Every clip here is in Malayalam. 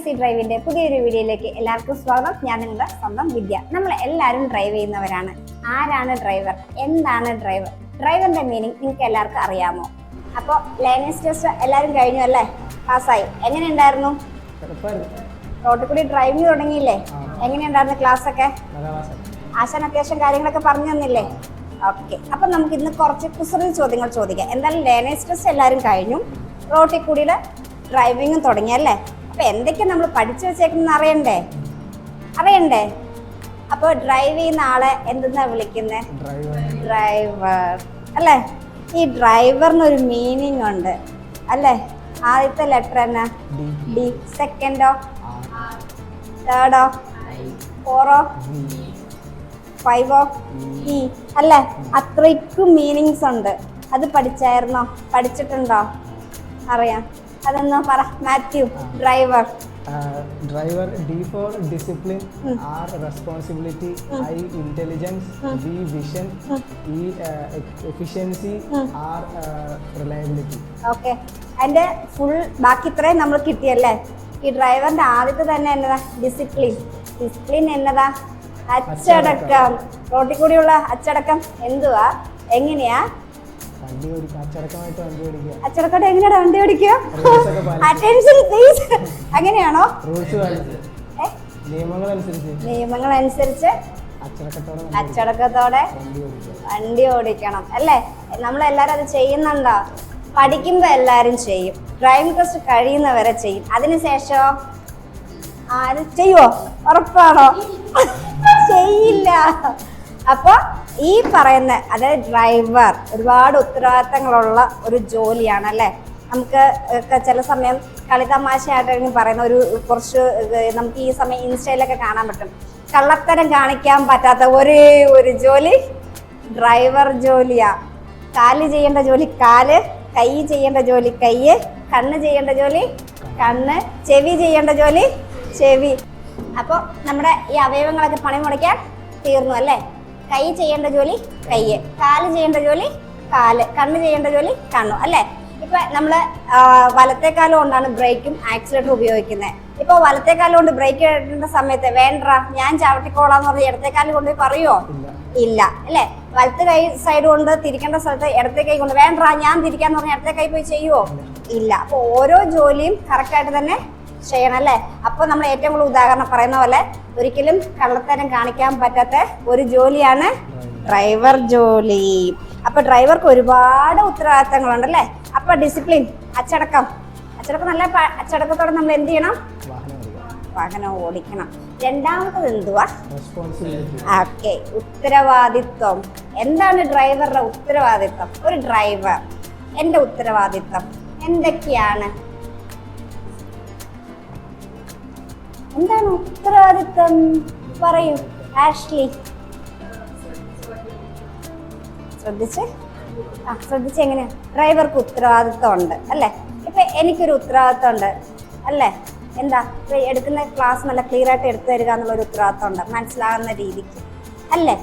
ഈസി ഡ്രൈവിന്റെ പുതിയൊരു വീഡിയോയിലേക്ക് എല്ലാവർക്കും സ്വാഗതം. ഞാൻ നിങ്ങളുടെ സ്വന്തം വിദ്യ. നമ്മൾ എല്ലാവരും ഡ്രൈവ് ചെയ്യുന്നവരാണ്. ആരാണ് ഡ്രൈവർ? എന്താണ് ഡ്രൈവർ? ഡ്രൈവറിന്റെ മീനിങ് നിങ്ങൾക്ക് എല്ലാവർക്കും അറിയാമോ? അപ്പോൾ ലേണേഴ്സ് ടെസ്റ്റ് എല്ലാവരും കഴിഞ്ഞു അല്ലേ? പാസ്സായി. എങ്ങനെയുണ്ടായിരുന്നു? റോഡിൽ കൂടി ഡ്രൈവിംഗ് തുടങ്ങിയില്ലേ? എങ്ങനെയുണ്ടായിരുന്നു ക്ലാസ് ഒക്കെ? ആശാൻ അത്യാവശ്യം കാര്യങ്ങളൊക്കെ പറഞ്ഞു തന്നില്ലേ? ഓക്കെ, അപ്പം നമുക്ക് ഇന്ന് കുറച്ച് കുസൃതി ചോദ്യങ്ങൾ ചോദിക്കാം. എന്തായാലും ലേണേഴ്സ് ടെസ്റ്റ് എല്ലാവരും കഴിഞ്ഞു, റോഡിൽ കൂടിയുടെ ഡ്രൈവിങ്ങും തുടങ്ങിയല്ലേ? അപ്പം എന്തൊക്കെയാണ് നമ്മൾ പഠിച്ചു വെച്ചേക്കുന്നത് അറിയണ്ടേ? അപ്പോൾ ഡ്രൈവ് ചെയ്യുന്ന ആളെ എന്തെന്നാ വിളിക്കുന്നത്? ഡ്രൈവർ അല്ലേ? ഈ ഡ്രൈവറിനൊരു മീനിങ് ഉണ്ട് അല്ലേ? ആദ്യത്തെ ലെറ്റർ എന്നാ? ഡി. സെക്കൻഡോ? തേർഡോ? ഫോറോ? ഫൈവോ? ഇ അല്ലേ? അത്രയ്ക്കും മീനിങ്സ് ഉണ്ട്. അത് പഠിച്ചിട്ടുണ്ടോ? അറിയാം. അതൊന്ന് പറ Mathew. Driver. Driver. D for discipline, R responsibility, I intelligence, V vision, E efficiency, R reliability. Okay, അതിന്റെ ഫുൾ ബാക്കി ഇത്രയും നമ്മൾ കിട്ടിയല്ലേ? ഈ ഡ്രൈവറിന്റെ ആദ്യത്തെ തന്നെ എന്നതാ? ഡിസിപ്ലിൻ. ഡിസിപ്ലിൻ എന്നതാ? അച്ചടക്കം. റോട്ടിൽ കൂടിയുള്ള അച്ചടക്കം എന്തുവാ? എങ്ങനെയാ അച്ചടക്കോട്ടെ? എങ്ങനെയാ വണ്ടി ഓടിക്കുക? Attention please. അങ്ങനെയാണോ? നിയമങ്ങൾ അനുസരിച്ച് അച്ചടക്കത്തോടെ വണ്ടി ഓടിക്കണം അല്ലേ? നമ്മളെല്ലാരും അത് ചെയ്യുന്നുണ്ടോ? പഠിക്കുമ്പോ എല്ലാരും ചെയ്യും. ഡ്രൈവിംഗ് ടെസ്റ്റ് കഴിയുന്നവരെ ചെയ്യും. അതിനുശേഷമോ ആരും ചെയ്യുവോ? ഉറപ്പാണോ? ചെയ്യില്ല. അപ്പൊ ഈ പറയുന്ന അതായത് ഡ്രൈവർ ഒരുപാട് ഉത്തരവാദിത്തങ്ങളുള്ള ഒരു ജോലിയാണ് അല്ലേ? നമുക്ക് ചില സമയം കളിതമാശയായിട്ടാണ് പറയുന്ന കുറച്ച് നമുക്ക് ഈ സമയം ഇൻസ്റ്റയിലൊക്കെ കാണാൻ പറ്റും. കള്ളത്തരം കാണിക്കാൻ പറ്റാത്ത ഒരേ ഒരു ജോലി ഡ്രൈവർ ജോലിയാ. കാല് ചെയ്യേണ്ട ജോലി കാല്, കൈ ചെയ്യേണ്ട ജോലി കൈ, കണ്ണ് ചെയ്യേണ്ട ജോലി കണ്ണ്, ചെവി ചെയ്യേണ്ട ജോലി ചെവി. അപ്പോൾ നമ്മുടെ ഈ അവയവങ്ങളൊക്കെ പണി മുടക്കാൻ തീർന്നു അല്ലേ? കൈ ചെയ്യേണ്ട ജോലി കൈ, കാല് ചെയ്യേണ്ട ജോലി കാല്, കണ്ണ് ചെയ്യേണ്ട ജോലി കണ്ണു അല്ലേ? ഇപ്പൊ നമ്മള് വലത്തേക്കാലം കൊണ്ടാണ് ബ്രേക്കും ആക്സിലേറ്ററും ഉപയോഗിക്കുന്നത്. ഇപ്പൊ വലത്തേക്കാലം കൊണ്ട് ബ്രേക്ക് ഇടേണ്ട സമയത്ത് വേണ്ട ഞാൻ ചവിട്ടിക്കോളാന്ന് പറഞ്ഞ് ഇടത്തേക്കാലം കൊണ്ട് പറയുമോ? ഇല്ല അല്ലേ? വലത്തെ കൈ സൈഡ് കൊണ്ട് തിരിക്കേണ്ട സ്ഥലത്ത് ഇടത്തെ കൈ കൊണ്ട് വേണ്ട ഞാൻ തിരിക്കാന്ന് പറഞ്ഞ് ഇടത്തെ കൈ പോയി ചെയ്യുവോ? ഇല്ല. അപ്പൊ ഓരോ ജോലിയും കറക്റ്റായിട്ട് തന്നെ ചെയ്യണം അല്ലേ? അപ്പൊ നമ്മൾ ഏറ്റവും കൂടുതൽ ഉദാഹരണം പറയുന്ന പോലെ ഒരിക്കലും കള്ളത്തരം കാണിക്കാൻ പറ്റാത്ത ഒരു ജോലിയാണ് ഡ്രൈവർ ജോലി. അപ്പൊ ഡ്രൈവർക്ക് ഒരുപാട് ഉത്തരവാദിത്തങ്ങളുണ്ടല്ലേ? അപ്പൊ ഡിസിപ്ലിൻ, അച്ചടക്കം നല്ല അച്ചടക്കത്തോടെ നമ്മൾ എന്ത് ചെയ്യണം? വാഹനം ഓടിക്കണം. രണ്ടാമത്തത് എന്തുവാ? ഓക്കെ, ഉത്തരവാദിത്വം. എന്താണ് ഡ്രൈവറുടെ ഉത്തരവാദിത്വം? ഒരു ഡ്രൈവർ എന്റെ ഉത്തരവാദിത്വം എന്തൊക്കെയാണ്? എന്താണ് ഉത്തരവാദിത്വം? പറയൂ ആഷ്ലി. ശ്രദ്ധിച്ച് എങ്ങനെയാ? ഡ്രൈവർക്ക് ഉത്തരവാദിത്വം ഉണ്ട് അല്ലേ? ഇപ്പൊ എനിക്കൊരു ഉത്തരവാദിത്വം ഉണ്ട് അല്ലേ? എന്താ? എടുക്കുന്ന ക്ലാസ് നല്ല ക്ലിയർ ആയിട്ട് എടുത്തു തരിക എന്നുള്ളൊരു ഉത്തരവാദിത്വം ഉണ്ട്, മനസ്സിലാകുന്ന രീതിക്ക് അല്ലേ?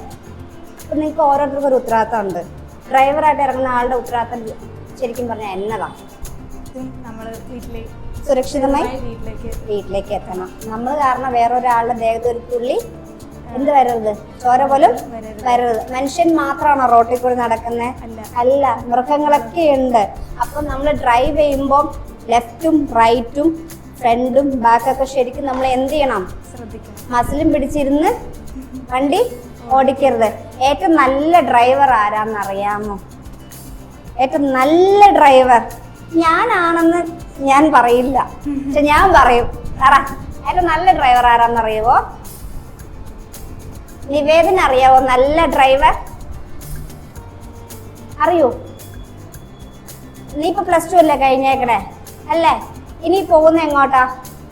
ഇപ്പൊ നിങ്ങൾക്ക് ഓരോരുത്തർക്കും ഒരു ഉത്തരവാദിത്വം ഉണ്ട്. ഡ്രൈവറായിട്ട് ഇറങ്ങുന്ന ആളുടെ ഉത്തരവാദിത്വം ശരിക്കും പറഞ്ഞാൽ എന്നതാ? സുരക്ഷിതമായി വീട്ടിലേക്ക് എത്തണം. നമ്മൾ കാരണം വേറൊരാളുടെ ദേഹത്ത് ഒരു തുള്ളി എന്ത് വരരുത്, ചോര പോലും വരരുത്. മനുഷ്യൻ മാത്രമാണോ റോട്ടിൽ കൂടി നടക്കുന്നത്? അല്ല, മൃഗങ്ങളൊക്കെ ഉണ്ട്. അപ്പൊ നമ്മൾ ഡ്രൈവ് ചെയ്യുമ്പോൾ ലെഫ്റ്റും റൈറ്റും ഫ്രണ്ടും ബാക്കൊക്കെ ശരിക്കും നമ്മൾ എന്ത് ചെയ്യണം? മസിലും പിടിച്ചിരുന്ന് വണ്ടി ഓടിക്കരുത്. ഏറ്റവും നല്ല ഡ്രൈവർ ആരാന്നറിയാമോ? ഏറ്റവും നല്ല ഡ്രൈവർ ഞാനാണെന്ന് ഞാൻ പറയില്ല, പക്ഷെ ഞാൻ പറയും. ഏറ്റവും നല്ല ഡ്രൈവർ ആരാന്നറിയാവോ? നിവേദന അറിയാവോ? നല്ല ഡ്രൈവർ അറിയോ? നീ ഇപ്പൊ +2 അല്ലേ കഴിഞ്ഞേക്കണേ അല്ലേ? ഇനി പോകുന്ന എങ്ങോട്ടാ?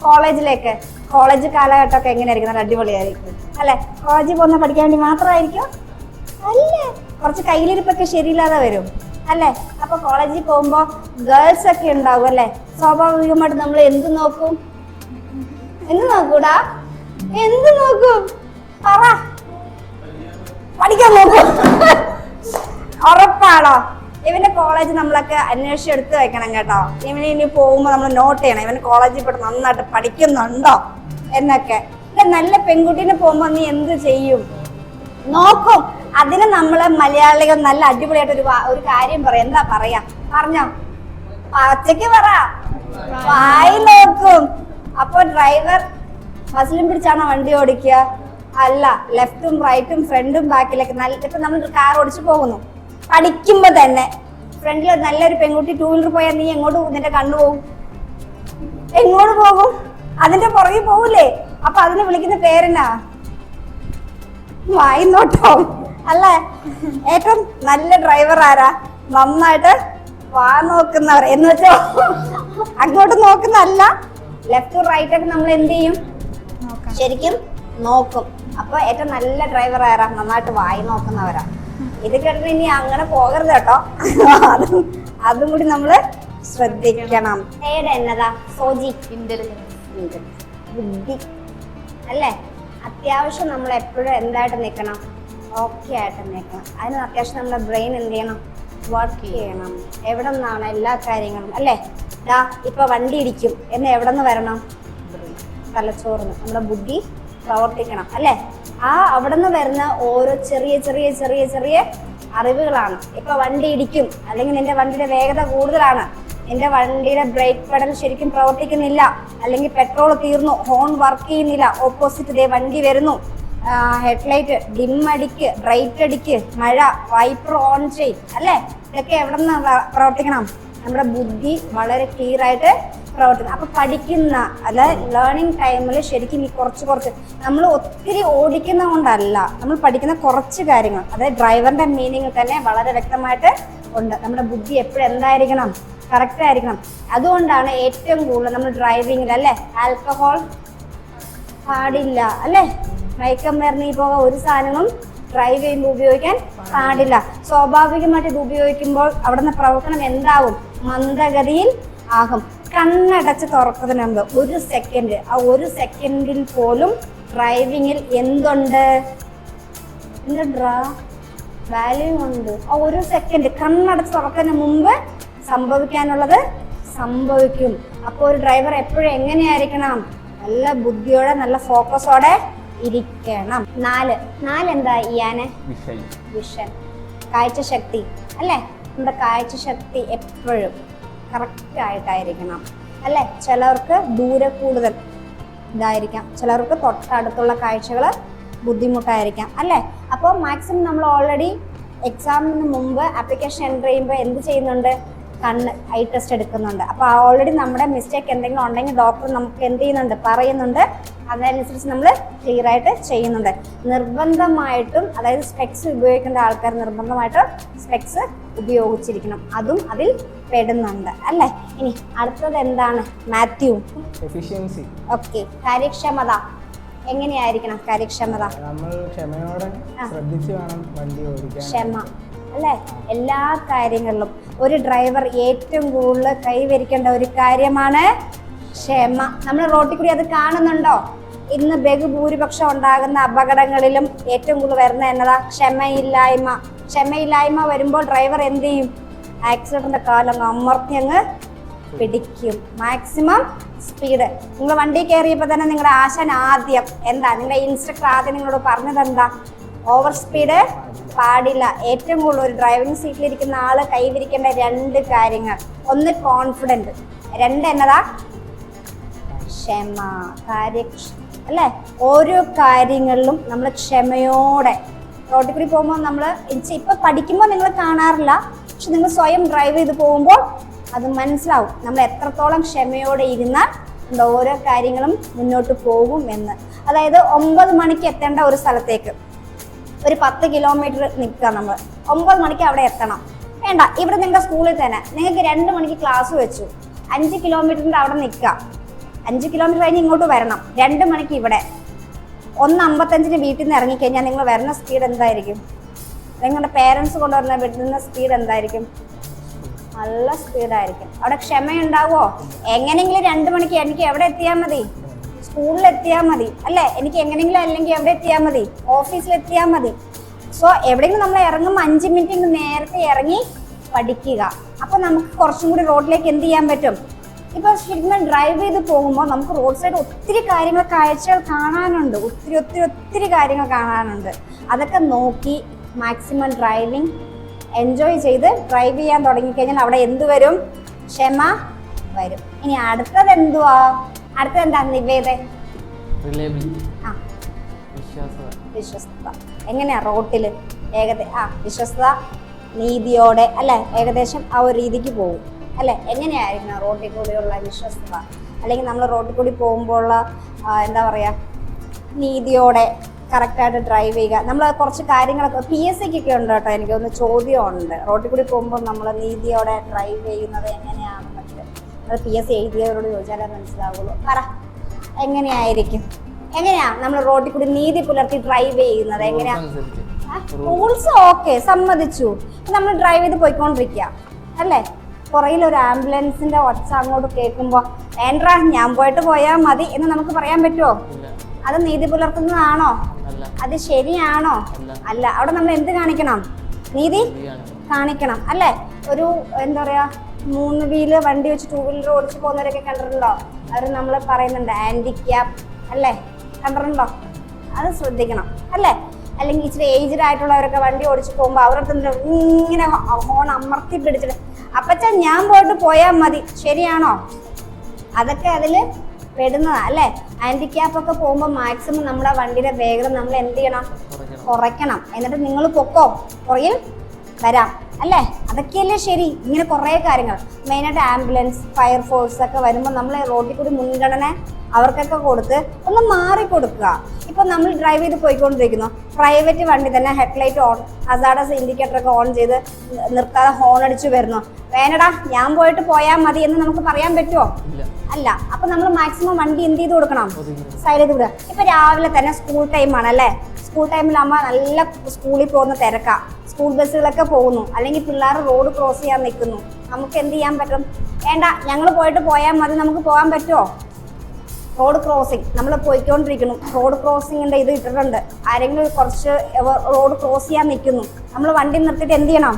കോളേജിലേക്ക്. കോളേജ് കാലഘട്ടമൊക്കെ എങ്ങനെയായിരിക്കും? നല്ല അടിപൊളിയായിരിക്കും അല്ലെ? കോളേജിൽ പോകുന്ന പഠിക്കാൻ വേണ്ടി മാത്രമായിരിക്കും അല്ലേ? കുറച്ച് കയ്യിലിരിപ്പൊക്കെ ശരിയില്ലാതെ വരും അല്ലേ? അപ്പൊ കോളേജിൽ പോകുമ്പോ ഗേൾസ് ഒക്കെ ഉണ്ടാവും അല്ലേ? സ്വാഭാവികമായിട്ട് നമ്മൾ എന്ത് നോക്കും? എന്ത് നോക്കൂടാ? എന്ത് നോക്കും? പറ. പഠിക്കാൻ നോക്കും. ഉറപ്പാണോ? ഇവന്റെ കോളേജ് നമ്മളൊക്കെ അന്വേഷിച്ച് എടുത്ത് വെക്കണം കേട്ടോ. ഇനി പോകുമ്പോൾ നമ്മൾ നോട്ട് ചെയ്യണം ഇവൻ കോളേജിൽ പോയിട്ട് നന്നായിട്ട് പഠിക്കുന്നുണ്ടോ എന്നൊക്കെ. നല്ല പെൺകുട്ടീനെ പോകുമ്പോ നീ എന്ത് ചെയ്യും? നോക്കും. അതിന് നമ്മള് മലയാളികൾ നല്ല അടിപൊളിയായിട്ട് ഒരു കാര്യം പറയാം. എന്താ പറയാ? പറഞ്ഞോ, പച്ചക്ക് പറ. വായി നോക്കും. അപ്പൊ ഡ്രൈവർ മസിലും പിടിച്ചാണോ വണ്ടി ഓടിക്കുക? അല്ല, ലെഫ്റ്റും റൈറ്റും ഫ്രണ്ടും ബാക്കിലൊക്കെ നല്ല. ഇപ്പൊ നമ്മൾ കാർ ഓടിച്ചു പോകുന്നു, പഠിക്കുമ്പോ തന്നെ ഫ്രണ്ടിൽ നല്ലൊരു പെൺകുട്ടി 2 വീലർ പോയാൽ നീ എങ്ങോട്ട് നിന്റെ കണ്ണു പോകും? എങ്ങോട്ട് പോകും? അതിന്റെ പുറകെ പോകൂലേ? അപ്പൊ അതിനെ വിളിക്കുന്ന പേരെന്നാ? വായി നോട്ടോ അല്ലേ? ഏറ്റവും നല്ല ഡ്രൈവർ ആരാ? നന്നായിട്ട് വാ നോക്കുന്നവർ. എന്ന് വെച്ചോ അങ്ങോട്ട് നോക്കുന്നല്ല, ലെഫ്റ്റും റൈറ്റ് ഒക്കെ നമ്മൾ എന്ത് ചെയ്യും? ശരിക്കും നോക്കും. അപ്പൊ ഏറ്റവും നല്ല ഡ്രൈവർ ആരാ? നന്നായിട്ട് വായി നോക്കുന്നവരാ. ഇത് കേട്ടിട്ട് ഇനി അങ്ങനെ പോകരുത് കേട്ടോ. അതും കൂടി നമ്മള് ശ്രദ്ധിക്കണം. എന്നതാ? സോജി, ബുദ്ധി അല്ലേ? അത്യാവശ്യം നമ്മൾ എപ്പോഴും എന്തായിട്ട് നിൽക്കണം? ഓക്കെ ആയിട്ട് നിൽക്കണം. അതിന് അത്യാവശ്യം നമ്മുടെ ബ്രെയിൻ എന്ത് ചെയ്യണം? വർക്ക് ചെയ്യണം. എവിടെ നിന്നാണ് എല്ലാ കാര്യങ്ങളും അല്ലേ? ഇപ്പൊ വണ്ടി ഇടിക്കും എന്ന് എവിടെ നിന്ന് വരണം? തലച്ചോറിന്. നമ്മുടെ ബുദ്ധി പ്രവർത്തിക്കണം അല്ലേ? അവിടെ നിന്ന് വരുന്ന ഓരോ ചെറിയ ചെറിയ ചെറിയ ചെറിയ അറിവുകളാണ്. ഇപ്പൊ വണ്ടി ഇടിക്കും, അല്ലെങ്കിൽ നിന്റെ വണ്ടിയുടെ വേഗത കൂടുതലാണ്, നിന്റെ വണ്ടിയുടെ ബ്രേക്ക് പെഡൽ ശരിക്കും പ്രവർത്തിക്കുന്നില്ല, അല്ലെങ്കിൽ പെട്രോൾ തീർന്നു, ഹോൺ വർക്ക് ചെയ്യുന്നില്ല, ഓപ്പോസിറ്റ് ദേ വണ്ടി വരുന്നു, ഹെഡ്ലൈറ്റ് ഡിം അടിക്ക്, ബ്രൈറ്റ് അടിക്ക്, മഴ, വൈപ്പർ ഓൺ ചെയ്യും അല്ലേ? ഇതൊക്കെ എവിടെ നിന്ന് പ്രവർത്തിക്കണം? നമ്മുടെ ബുദ്ധി വളരെ ക്ലിയർ ആയിട്ട് പ്രവർത്തിക്കണം. അപ്പൊ പഠിക്കുന്ന അതായത് ലേണിംഗ് ടൈമിൽ ശരിക്കും ഈ കുറച്ച് നമ്മൾ ഒത്തിരി ഓടിക്കുന്ന കൊണ്ടല്ല, നമ്മൾ പഠിക്കുന്ന കുറച്ച് കാര്യങ്ങൾ, അതായത് ഡ്രൈവറിന്റെ മീനിങ് തന്നെ വളരെ വ്യക്തമായിട്ട് ഉണ്ട്. നമ്മുടെ ബുദ്ധി എപ്പോഴും എന്തായിരിക്കണം? കറക്റ്റ് ആയിരിക്കണം. അതുകൊണ്ടാണ് ഏറ്റവും കൂടുതൽ നമ്മൾ ഡ്രൈവിങ്ങിൽ അല്ലേ, ആൽക്കഹോൾ പാടില്ല അല്ലേ? മയക്കുമരുന്ന് പോകാൻ ഒരു സാധനങ്ങളും ഡ്രൈവ് ചെയ്യുമ്പോൾ ഉപയോഗിക്കാൻ പാടില്ല. സ്വാഭാവികമായിട്ട് ഇത് ഉപയോഗിക്കുമ്പോൾ അവിടെ നിന്ന് പ്രവർത്തനം എന്താവും? മന്ദഗതിയിൽ ആകും. കണ്ണടച്ച് തുറക്കുന്നതിന് മുമ്പ് 1 സെക്കൻഡ്, ആ 1 സെക്കൻഡിൽ പോലും ഡ്രൈവിങ്ങിൽ എന്തുണ്ട്? വാല്യൂ ഉണ്ട്. ആ 1 സെക്കൻഡ് കണ്ണടച്ച് തുറക്കുന്നതിന് മുമ്പ് സംഭവിക്കാനുള്ളത് സംഭവിക്കും. അപ്പോൾ ഒരു ഡ്രൈവർ എപ്പോഴും എങ്ങനെയായിരിക്കണം? നല്ല ബുദ്ധിയോടെ, നല്ല ഫോക്കസോടെ ഇരിക്കണം. 4 എന്താ ഇയാനെ? വിഷൻ, കാഴ്ചശക്തി അല്ലേ? നമ്മുടെ കാഴ്ചശക്തി എപ്പോഴും കറക്റ്റ് ആയിട്ടായിരിക്കണം അല്ലേ? ചിലർക്ക് ദൂരെ കൂടുതൽ ഇതായിരിക്കാം, ചിലർക്ക് തൊട്ടടുത്തുള്ള കാഴ്ചകൾ ബുദ്ധിമുട്ടായിരിക്കാം അല്ലേ? അപ്പോൾ മാക്സിമം നമ്മൾ ഓൾറെഡി എക്സാമിന് മുമ്പ് ആപ്ലിക്കേഷൻ എൻ്റർ ചെയ്യുമ്പോൾ എന്ത് ചെയ്യുന്നുണ്ട്? കണ്ണ് ഐ ടെസ്റ്റ് എടുക്കുന്നുണ്ട്. അപ്പോൾ ഓൾറെഡി നമ്മുടെ മിസ്റ്റേക്ക് എന്തെങ്കിലും ഉണ്ടെങ്കിൽ ഡോക്ടർ നമുക്ക് എന്ത് ചെയ്യുന്നുണ്ട്? പറയുന്നുണ്ട്. അതനുസരിച്ച് നമ്മൾ ക്ലിയർ ആയിട്ട് ചെയ്യുന്നുണ്ട്. നിർബന്ധമായിട്ടും, അതായത് സ്പെക്സ് ഉപയോഗിക്കേണ്ട ആൾക്കാർ നിർബന്ധമായിട്ടും സ്പെക്സ് ഉപയോഗിച്ചിരിക്കണം. അതും അതിൽ പെടുന്നുണ്ട് അല്ലേ? ഇനി അടുത്തത് എന്താണ്? മാത്യു, എഫിഷ്യൻസി. ഓക്കെ. കാര്യക്ഷമത എങ്ങനെയായിരിക്കണം? കാര്യക്ഷമത നമ്മൾ ക്ഷമയോടെ ശ്രദ്ധിച്ച് വേണം വണ്ടി ഓടിക്കാൻ. ക്ഷമ അല്ലേ? എല്ലാ കാര്യങ്ങളിലും ഒരു ഡ്രൈവർ ഏറ്റവും കൂടുതൽ കൈവരിക്കേണ്ട ഒരു കാര്യമാണ് ക്ഷമ. നമ്മൾ റോട്ടിൽ കൂടി അത് കാണുന്നുണ്ടോ? ഇന്ന് ബഹുഭൂരിപക്ഷം ഉണ്ടാകുന്ന അപകടങ്ങളിലും ഏറ്റവും കൂടുതൽ വരുന്ന എന്നതാ? ക്ഷമയില്ലായ്മ. ക്ഷമയില്ലായ്മ വരുമ്പോൾ ഡ്രൈവർ എന്ത് ചെയ്യും? ആക്സിഡന്റിന്റെ കാലം അമർത്തി അങ്ങ് പിടിക്കും. Maximum speed. നിങ്ങൾ വണ്ടി കയറിയപ്പോൾ തന്നെ നിങ്ങളുടെ ആശാൻ ആദ്യം എന്താ? നിങ്ങളുടെ ഇൻസ്ട്രക്ടർ ആദ്യം നിങ്ങളോട് പറഞ്ഞത് എന്താ? ഓവർ സ്പീഡ് പാടില്ല. ഏറ്റവും കൂടുതൽ ഒരു ഡ്രൈവിംഗ് സീറ്റിലിരിക്കുന്ന ആള് കൈവരിക്കേണ്ട 2 കാര്യങ്ങൾ. 1 കോൺഫിഡൻറ്റ്, 2 എന്നതാ? ക്ഷമ, അല്ലേ? ഓരോ കാര്യങ്ങളിലും നമ്മൾ ക്ഷമയോടെ റോട്ടിൽ കൂടി പോകുമ്പോൾ നമ്മൾ ഇപ്പൊ പഠിക്കുമ്പോൾ നിങ്ങൾ കാണാറില്ല, പക്ഷെ നിങ്ങൾ സ്വയം ഡ്രൈവ് ചെയ്ത് പോകുമ്പോൾ അത് മനസ്സിലാവും നമ്മൾ എത്രത്തോളം ക്ഷമയോടെ ഇരുന്നാൽ നമ്മുടെ ഓരോ കാര്യങ്ങളും മുന്നോട്ട് പോകും എന്ന്. അതായത് 9 മണിക്ക് എത്തേണ്ട ഒരു സ്ഥലത്തേക്ക് ഒരു 10 കിലോമീറ്റർ നിൽക്കുക. നമ്മൾ 9 മണിക്ക് അവിടെ എത്തണം. വേണ്ട, ഇവിടെ നിങ്ങളുടെ സ്കൂളിൽ തന്നെ നിങ്ങൾക്ക് 2 മണിക്ക് ക്ലാസ് വെച്ചു, 5 കിലോമീറ്ററിൻ്റെ അവിടെ നിൽക്കുക. 5 കിലോമീറ്റർ കഴിഞ്ഞ് ഇങ്ങോട്ട് വരണം. 2 മണിക്ക് ഇവിടെ 1:55 വീട്ടിൽ നിന്ന് ഇറങ്ങിക്കഴിഞ്ഞാൽ നിങ്ങൾ വരുന്ന സ്പീഡ് എന്തായിരിക്കും? നിങ്ങളുടെ പേരൻസ് കൊണ്ടുവരുന്ന വിടുന്ന സ്പീഡ് എന്തായിരിക്കും? നല്ല സ്പീഡായിരിക്കും. അവിടെ ക്ഷമയുണ്ടാവോ? എങ്ങനെയെങ്കിലും 2 മണിക്ക് എനിക്ക് എവിടെ എത്തിയാൽ മതി? സ്കൂളിൽ എത്തിയാൽ മതി അല്ലേ? എനിക്ക് എങ്ങനെയെങ്കിലും അല്ലെങ്കിൽ എവിടെ എത്തിയാൽ മതി? ഓഫീസിൽ എത്തിയാൽ മതി. സോ എവിടെയെങ്കിലും നമ്മൾ ഇറങ്ങുമ്പോൾ 5 മിനിറ്റ് നേരത്തെ ഇറങ്ങി പഠിക്കുക. അപ്പൊ നമുക്ക് കുറച്ചും കൂടി റോഡിലേക്ക് എന്ത് ചെയ്യാൻ പറ്റും? ഇപ്പൊ ശരിക്കും ഡ്രൈവ് ചെയ്ത് പോകുമ്പോൾ നമുക്ക് റോഡ് സൈഡ് ഒത്തിരി കാര്യങ്ങൾ, കാഴ്ചകൾ കാണാനുണ്ട്, ഒത്തിരി കാര്യങ്ങൾ കാണാനുണ്ട്. അതൊക്കെ നോക്കി മാക്സിമം ഡ്രൈവിംഗ് എൻജോയ് ചെയ്ത് ഡ്രൈവ് ചെയ്യാൻ തുടങ്ങിക്കഴിഞ്ഞാൽ അവിടെ എന്ത് വരും? ക്ഷമ വരും. ഇനി അടുത്തത് എന്തുവാ? അടുത്തത് എന്താ നിവേദ? വിശ്വസ്തത. എങ്ങനെയാ റോട്ടില് വിശ്വസ്തത നീതിയോടെ അല്ലെ, ഏകദേശം ആ ഒരു രീതിക്ക് പോകും അല്ലെ. എങ്ങനെയായിരിക്കണം റോഡിൽ കൂടിയുള്ള വിശ്വസ്തത? അല്ലെങ്കിൽ നമ്മൾ റോഡിൽ കൂടി പോകുമ്പോഴുള്ള എന്താ പറയാ, നീതിയോടെ കറക്റ്റായിട്ട് ഡ്രൈവ് ചെയ്യുക. നമ്മൾ കുറച്ച് കാര്യങ്ങളൊക്കെ PSCക്കൊക്കെ ഉണ്ട് കേട്ടോ, എനിക്കൊന്ന് ചോദ്യമുണ്ട്. റോഡിൽ കൂടി പോകുമ്പോൾ നമ്മൾ നീതിയോടെ ഡ്രൈവ് ചെയ്യുന്നത് എങ്ങനെയാണെന്നൊക്കെ അത് PSC എഴുതിയവരോട് ചോദിച്ചാലേ മനസ്സിലാവുള്ളൂ. പറ, എങ്ങനെയായിരിക്കും? എങ്ങനെയാ നമ്മൾ റോഡിൽ കൂടി നീതി പുലർത്തി ഡ്രൈവ് ചെയ്യുന്നത്? എങ്ങനെയാ? റൂൾസ് ഓക്കെ, സമ്മതിച്ചു. നമ്മൾ ഡ്രൈവ് ചെയ്ത് പോയിക്കൊണ്ടിരിക്കുക അല്ലേ, പുറകിൽ ഒരു ആംബുലൻസിന്റെ ഒച്ച അങ്ങോട്ട് കേൾക്കുമ്പോൾ വേണ്ട ഞാൻ പോയിട്ട് പോയാൽ മതി എന്ന് നമുക്ക് പറയാൻ പറ്റുമോ? അത് നീതി പുലർത്തുന്നതാണോ? അത് ശരിയാണോ? അല്ല. അവിടെ നമ്മൾ എന്ത് കാണിക്കണം? നീതി കാണിക്കണം അല്ലേ. ഒരു എന്താ പറയാ, 3 വീല് വണ്ടി വെച്ച് 2 വീലർ ഓടിച്ച് പോകുന്നവരൊക്കെ കണ്ടിട്ടുണ്ടോ? അവർ നമ്മൾ പറയുന്നുണ്ട് ഹാൻഡിക്യാപ്പ് അല്ലേ, കണ്ടിട്ടുണ്ടോ? അത് ശ്രദ്ധിക്കണം അല്ലേ. അല്ലെങ്കിൽ ഇച്ചിരി ഏജ്ഡ് ആയിട്ടുള്ളവരൊക്കെ വണ്ടി ഓടിച്ച് പോകുമ്പോൾ അവരുടെ ഇങ്ങനെ ഹോൺ അമർത്തി പിടിച്ചിട്ട് അപ്പച്ച ഞാൻ പോയിട്ട് പോയാൽ മതി, ശരിയാണോ? അതൊക്കെ അതിൽ പെടുന്നതാ അല്ലേ. ഹാൻഡിക്യാപ്പ് ഒക്കെ പോകുമ്പോൾ മാക്സിമം നമ്മുടെ വണ്ടിയുടെ വേഗത നമ്മൾ എന്ത് ചെയ്യണം? കുറയ്ക്കണം. എന്നിട്ട് നിങ്ങൾ പൊക്കോ, പുറകിൽ വരാം അല്ലേ. അതൊക്കെയല്ലേ ശരി. ഇങ്ങനെ കുറേ കാര്യങ്ങൾ, മെയിനായിട്ട് ആംബുലൻസ്, ഫയർഫോഴ്സ് ഒക്കെ വരുമ്പോൾ നമ്മൾ റോഡിൽ കൂടി മുൻഗണന അവർക്കൊക്കെ കൊടുത്ത് ഒന്ന് മാറിക്കൊടുക്കുക. ഇപ്പം നമ്മൾ ഡ്രൈവ് ചെയ്ത് പോയിക്കൊണ്ടിരിക്കുന്നു, പ്രൈവറ്റ് വണ്ടി തന്നെ ഹെഡ്ലൈറ്റ് ഓൺ, ഹസാർഡസ് ഇൻഡിക്കേറ്റർ ഒക്കെ ഓൺ ചെയ്ത് നിർത്താതെ ഹോൺ അടിച്ചു വരുന്നു. വേനടാ ഞാൻ പോയിട്ട് പോയാൽ മതി എന്ന് നമുക്ക് പറയാൻ പറ്റുമോ? അല്ല. അപ്പൊ നമ്മൾ മാക്സിമം വണ്ടി എന്ത് ചെയ്ത് കൊടുക്കണം? സൈഡ് ചെയ്ത് വിടുക. ഇപ്പൊ രാവിലെ തന്നെ സ്കൂൾ ടൈം ആണല്ലേ, സ്കൂൾ ടൈമിലാകുമ്പോൾ നല്ല സ്കൂളിൽ പോകുന്ന തിരക്കാ, സ്കൂൾ ബസ്സുകളൊക്കെ പോകുന്നു, അല്ലെങ്കിൽ പിള്ളേർ റോഡ് ക്രോസ് ചെയ്യാൻ നിൽക്കുന്നു. നമുക്ക് എന്ത് ചെയ്യാൻ പറ്റും? വേണ്ട ഞങ്ങൾ പോയിട്ട് പോയാൽ മതി, നമുക്ക് പോകാൻ പറ്റുമോ? റോഡ് ക്രോസിങ് നമ്മൾ പോയിക്കൊണ്ടിരിക്കുന്നു, റോഡ് ക്രോസിങ്ങിൻ്റെ ഇത് ഇട്ടിട്ടുണ്ട്, ആരെങ്കിലും കുറച്ച് റോഡ് ക്രോസ് ചെയ്യാൻ നിൽക്കുന്നു, നമ്മൾ വണ്ടി നിർത്തിയിട്ട് എന്ത് ചെയ്യണം?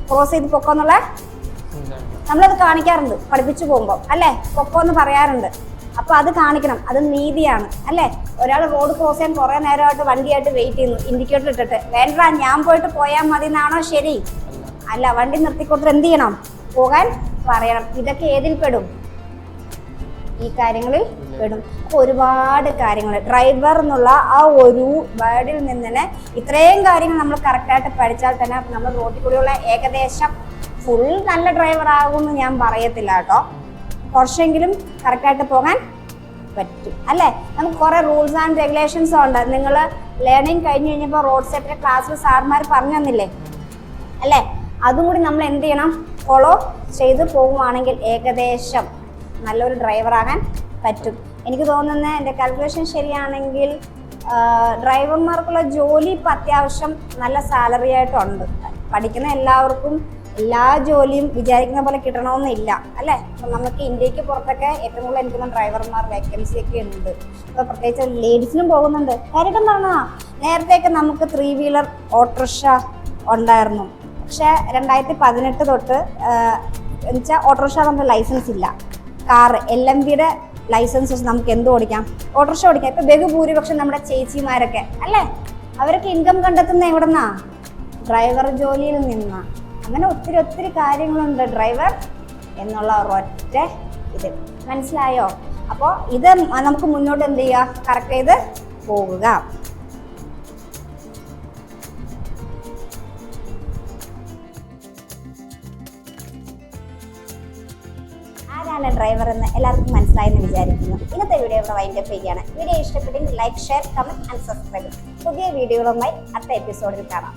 ക്രോസ് ചെയ്ത് പൊക്കോന്നുള്ള നമ്മളത് കാണിക്കാറുണ്ട് പഠിപ്പിച്ചു പോകുമ്പോൾ അല്ലേ, പൊക്കോ എന്ന് പറയാറുണ്ട്. അപ്പോൾ അത് കാണിക്കണം, അത് നീതിയാണ് അല്ലേ. ഒരാൾ റോഡ് ക്രോസ് ചെയ്യാൻ കുറേ നേരമായിട്ട് വണ്ടിയായിട്ട് വെയിറ്റ് ചെയ്യുന്നു, ഇൻഡിക്കേറ്റർ ഇട്ടിട്ട് വേണ്ട ഞാൻ പോയിട്ട് പോയാൽ മതി എന്നാണോ ശരി? അല്ല. വണ്ടി നിർത്തിക്കൊടുത്ത് എന്ത് ചെയ്യണം? പോകാൻ പറയണം. ഇതൊക്കെ ഏതിൽ പെടും? ഈ കാര്യങ്ങളിൽ പെടും. അപ്പോൾ ഒരുപാട് കാര്യങ്ങൾ ഡ്രൈവർ എന്നുള്ള ആ ഒരു വേർഡിൽ നിന്ന് തന്നെ ഇത്രയും കാര്യങ്ങൾ നമ്മൾ കറക്റ്റായിട്ട് പഠിച്ചാൽ തന്നെ നമ്മൾ റോഡിൽ കൂടിയുള്ള ഏകദേശം ഫുൾ നല്ല ഡ്രൈവർ ആകുമെന്ന് ഞാൻ പറയത്തില്ല കേട്ടോ, കുറച്ചെങ്കിലും കറക്റ്റായിട്ട് പോകാൻ പറ്റും അല്ലേ. നമുക്ക് കുറേ റൂൾസ് ആൻഡ് റെഗുലേഷൻസ് ഉണ്ട്. നിങ്ങൾ ലേണിംഗ് കഴിഞ്ഞ് കഴിഞ്ഞപ്പോൾ റോഡ് സേഫ്റ്റി ക്ലാസ്സിൽ സാർമാർ പറഞ്ഞു തന്നില്ലേ അല്ലേ, അതും കൂടി നമ്മൾ എന്ത് ചെയ്യണം? ഫോളോ ചെയ്ത് പോകുവാണെങ്കിൽ ഏകദേശം നല്ലൊരു ഡ്രൈവറാകാൻ പറ്റും. എനിക്ക് തോന്നുന്നത് എൻ്റെ കാൽക്കുലേഷൻ ശരിയാണെങ്കിൽ ഡ്രൈവർമാർക്കുള്ള ജോലി ഇപ്പം അത്യാവശ്യം നല്ല സാലറി ആയിട്ടുണ്ട്. പഠിക്കുന്ന എല്ലാവർക്കും എല്ലാ ജോലിയും വിചാരിക്കുന്ന പോലെ കിട്ടണമെന്നില്ല അല്ലേ. അപ്പം നമുക്ക് ഇന്ത്യക്ക് പുറത്തൊക്കെ ഏറ്റവും കൂടുതൽ എനിക്കൊന്നും ഡ്രൈവർമാർ വേക്കൻസി ഒക്കെ ഉണ്ട്. അപ്പോൾ പ്രത്യേകിച്ച് ലേഡീസിനും പോകുന്നുണ്ട്. കാര്യം പറഞ്ഞാൽ നേരത്തെയൊക്കെ നമുക്ക് 3 വീലർ ഓട്ടോറിക്ഷ ഉണ്ടായിരുന്നു. പക്ഷേ 2018 തൊട്ട് എന്നുവെച്ചാൽ ഓട്ടോറിക്ഷ നമുക്ക് ലൈസൻസ് ഇല്ല. കാറ് LMVയുടെ ലൈസൻസ് വെച്ച് നമുക്ക് എന്ത് ഓടിക്കാം? ഓട്ടോറിക്ഷ ഓടിക്കാം. ഇപ്പം ബഹുഭൂരിപക്ഷം നമ്മുടെ ചേച്ചിമാരൊക്കെ അല്ലേ, അവരൊക്കെ ഇൻകം കണ്ടെത്തുന്ന എവിടെന്നാ? ഡ്രൈവർ ജോലിയിൽ നിന്നാ. അങ്ങനെ ഒത്തിരി കാര്യങ്ങളുണ്ട് ഡ്രൈവർ എന്നുള്ള ഒരൊറ്റ ഇത്. മനസ്സിലായോ? അപ്പോൾ ഇത് നമുക്ക് മുന്നോട്ട് എന്ത് ചെയ്യുക? കറക്റ്റ് ചെയ്ത് പോകുക. ആരാണ് ഡ്രൈവർ എന്ന് എല്ലാവർക്കും മനസ്സിലായെന്ന് വിചാരിക്കുന്നു. ഇന്നത്തെ വീഡിയോ ഇവിടെ വൈൻഡപ്പ് ചെയ്യുകയാണ്. വീഡിയോ ഇഷ്ടപ്പെട്ടെങ്കിൽ like, share, comment and subscribe. പുതിയ വീഡിയോകളുമായി അടുത്ത എപ്പിസോഡിൽ കാണാം.